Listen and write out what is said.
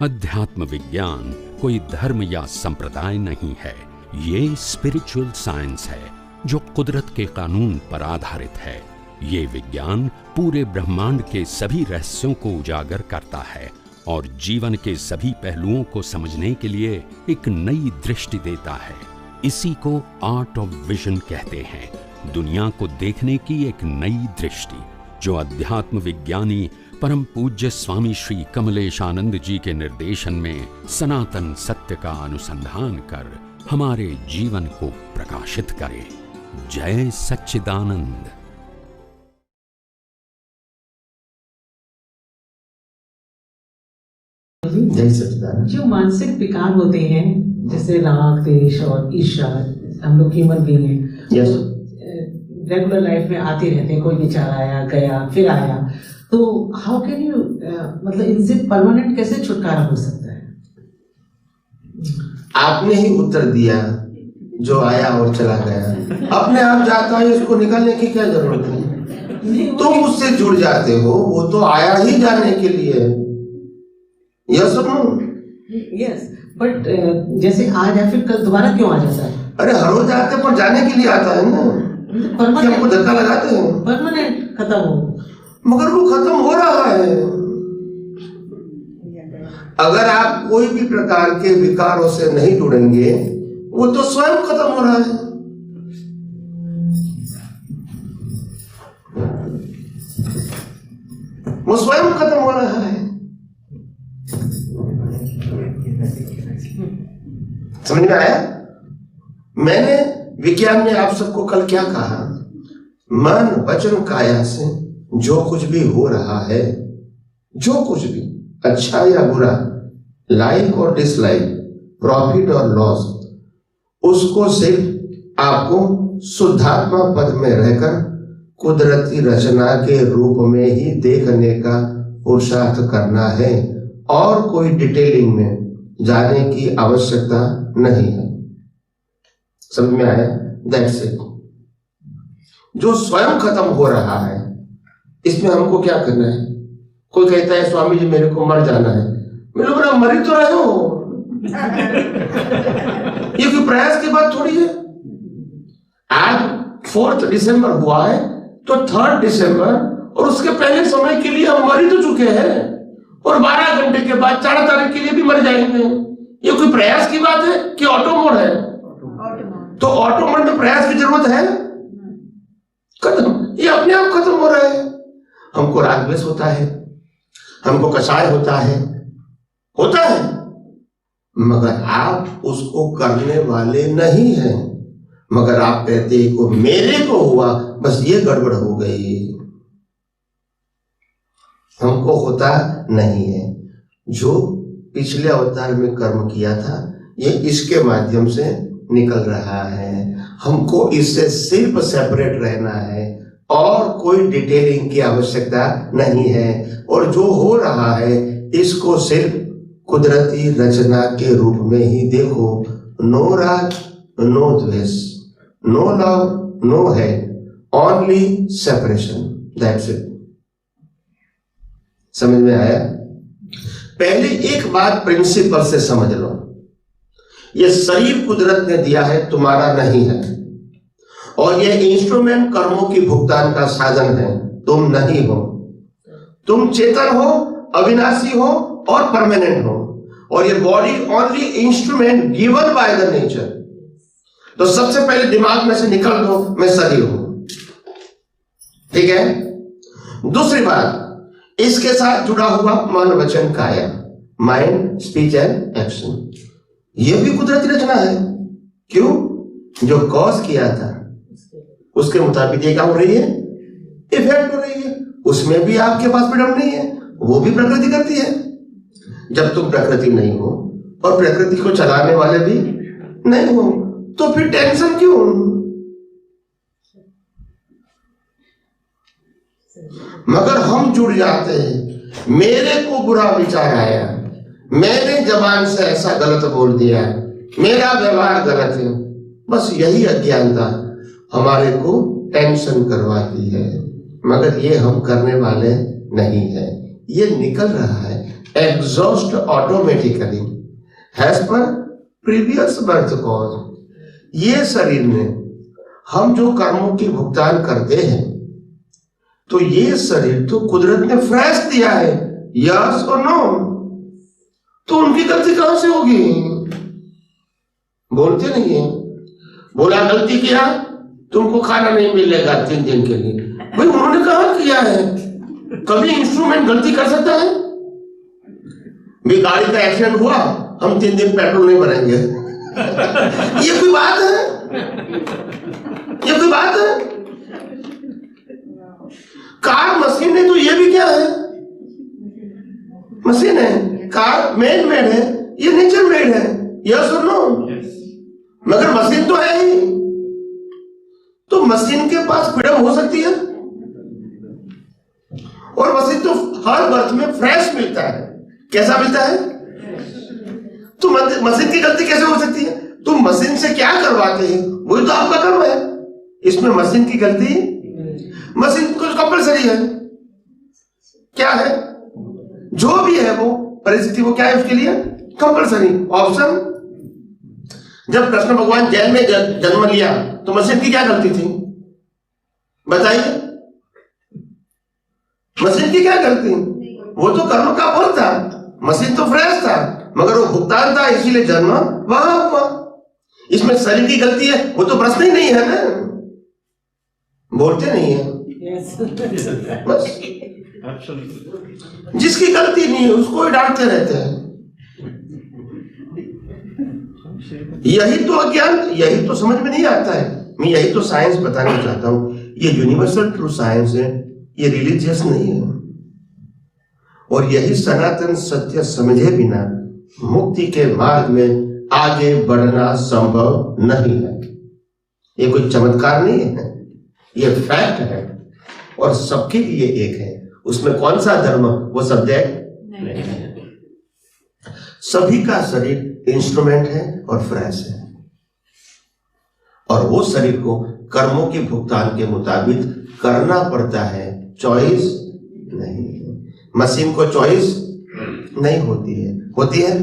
अध्यात्म विज्ञान कोई धर्म या संप्रदाय नहीं है, ये स्पिरिचुअल साइंस है जो कुदरत के कानून पर आधारित है। ये विज्ञान पूरे ब्रह्मांड के सभी रहस्यों को उजागर करता है और जीवन के सभी पहलुओं को समझने के लिए एक नई दृष्टि देता है। इसी को आर्ट ऑफ विजन कहते हैं, दुनिया को देखने की एक नई दृष्टि, जो अध्यात्म विज्ञानी परम पूज्य स्वामी श्री कमलेशानंद जी के निर्देशन में सनातन सत्य का अनुसंधान कर हमारे जीवन को प्रकाशित करे। जय सच्चिदानंद। जय सच्चिदानंद। जो मानसिक विकार होते हैं जैसे राग, द्वेष और ईर्ष्या, हम लोग ह्यूमन बीइंग हैं, रेगुलर लाइफ में आते रहते हैं, कोई विचार आया गया फिर आया, तो हाउ कैन यू मतलब इनसे परमानेंट कैसे छुटकारा हो सकता है? आपने ही उत्तर दिया, जो आया और चला गया अपने आप जाता है, इसको निकालने की क्या जरूरत है? तुम उससे जुड़ जाते हो, वो तो आया ही जाने के लिए। यस और नो? यस, बट जैसे आज या फिर कल दोबारा क्यों आ जाता है? अरे हर रोज आते पर जाने के लिए आता है ना, कि हमको धक्का लगाते हैं परमानेंट खत्म हो, मगर वो खत्म हो रहा है। अगर आप कोई भी प्रकार के विकारों से नहीं जुड़ेंगे, वो तो स्वयं खत्म हो रहा है। वो स्वयं खत्म हो रहा है। समझ में आया? मैंने विज्ञान में आप सबको कल क्या कहा? मन वचन काया से जो कुछ भी हो रहा है, जो कुछ भी अच्छा या बुरा, लाइक और डिसलाइक, प्रॉफिट और लॉस, उसको सिर्फ आपको शुद्धात्मा पद में रहकर कुदरती रचना के रूप में ही देखने का पुरुषार्थ करना है और कोई डिटेलिंग में जाने की आवश्यकता नहीं है। समझ में आया? That's it. जो स्वयं खत्म हो रहा है, इसमें हमको क्या करना है? कोई कहता है स्वामी जी मेरे को मर जाना है, मैं बोला मरी तो रहे हो ये कोई प्रयास की बात थोड़ी है। आज 4 दिसंबर हुआ है तो 3 दिसंबर और उसके पहले समय के लिए हम मर ही तो चुके हैं और 12 घंटे के बाद 4 तारीख के लिए भी मर जाएंगे। ये कोई प्रयास की बात है कि ऑटो मोड है? तो ऑटो मोड में प्रयास की जरूरत है? खत्म, ये अपने आप खत्म हो रहा है। हमको राग द्वेष होता है, हमको कषाय होता है, मगर आप उसको करने वाले नहीं हैं। मगर आप कहते हैं को मेरे को हुआ, बस ये गड़बड़ हो गई, हमको होता नहीं है। जो पिछले अवतार में कर्म किया था, ये इसके माध्यम से निकल रहा है। हमको इससे सिर्फ सेपरेट रहना है और कोई डिटेलिंग की आवश्यकता नहीं है। और जो हो रहा है इसको सिर्फ कुदरती रचना के रूप में ही देखो। नो राग, नो द्वेष, no love, no hate, only separation, that's it. समझ में आया? पहले एक बात प्रिंसिपल से समझ लो, ये शरीर कुदरत ने दिया है, तुम्हारा नहीं है, और ये इंस्ट्रूमेंट कर्मों की भुगतान का साधन है, तुम नहीं हो। तुम चेतन हो, अविनाशी हो और परमानेंट हो, और ये body only instrument given by the nature. तो सबसे पहले दिमाग में से निकल दो मैं शरीर हूं, ठीक है? दूसरी बात, इसके साथ जुड़ा हुआ मन वचन काया, माइंड स्पीच एंड एक्शन, ये भी कुदरती रचना है। क्यों? जो कॉज किया था उसके मुताबिक ये क्या हो रही है? इफेक्ट हो रही है। उसमें भी आपके पास फ्रीडम नहीं है, वो भी प्रकृति करती है। जब तुम प्रकृति नहीं हो और प्रकृति को चलाने वाले भी नहीं हो, तो फिर टेंशन क्यों? मगर हम जुड़ जाते हैं, मेरे को बुरा विचार आया, मैंने जबान से ऐसा गलत बोल दिया, मेरा व्यवहार गलत है, बस यही अज्ञानता हमारे को टेंशन करवाती है। मगर ये हम करने वाले नहीं है, ये निकल रहा है एग्जॉस्ट ऑटोमेटिकली हैज पर प्रीवियस बर्थ कॉज। ये शरीर में हम जो कर्मों की भुगतान करते हैं, तो ये शरीर तो कुदरत ने फ्रेश दिया है, यस और नो? तो उनकी गलती कहां से होगी? बोलते नहीं है। बोला गलती किया, तुमको खाना नहीं मिलेगा 3 दिन के लिए। भाई उन्होंने कहा किया है? कभी इंस्ट्रूमेंट गलती कर सकता है? भी गाड़ी का एक्सीडेंट हुआ, हम 3 दिन पेट्रोल नहीं भरेंगे। ये कोई बात है? ये कोई बात है? कार मशीन है तो ये भी क्या है? मशीन है। कार मैन मेड है, ये नेचर मेड है, यस और नो? मगर मशीन तो है ही, तो मशीन के पास फ्रीडम हो सकती है? और मशीन तो हर बर्थ में फ्रेश मिलता है। कैसा मिलता है? तो मशीन की गलती कैसे हो सकती है? तुम मशीन से क्या करवाते हैं, वही तो आपका कर्म है। इसमें मशीन की गलती, मशीन कुछ कंपलसरी है। क्या है? जो भी है वो परिस्थिति, वो क्या है उसके लिए? Compulsory option. जब कृष्ण भगवान जेल में जन्म लिया तो मशीन की क्या गलती थी? बताइए, मशीन की क्या गलती? वो तो कर्म का फल था, मशीन तो फ्रेश था, मगर वो भुगतान था, इसीलिए जन्म वहां हुआ। इसमें शरीर की गलती है, वो तो प्रश्न ही नहीं है ना। बोलते नहीं है। बस जिसकी गलती नहीं है उसको ही डांटते रहते हैं। यही तो अज्ञान, यही तो समझ में नहीं आता है। मैं यही तो साइंस बताना चाहता हूं। ये यूनिवर्सल ट्रू साइंस है, ये रिलीजियस नहीं है। और यही सनातन सत्य समझे बिना मुक्ति के मार्ग में आगे बढ़ना संभव नहीं है। ये कोई चमत्कार नहीं है, ये फैक्ट है और सबके लिए एक है। उसमें कौन सा धर्म वो सब्जेक्ट नहीं है। सभी का शरीर इंस्ट्रूमेंट है और फ्रेश है, और वो शरीर को कर्मों के भुगतान के मुताबिक करना पड़ता है, चॉइस नहीं है। मशीन को चॉइस नहीं होती है, होती है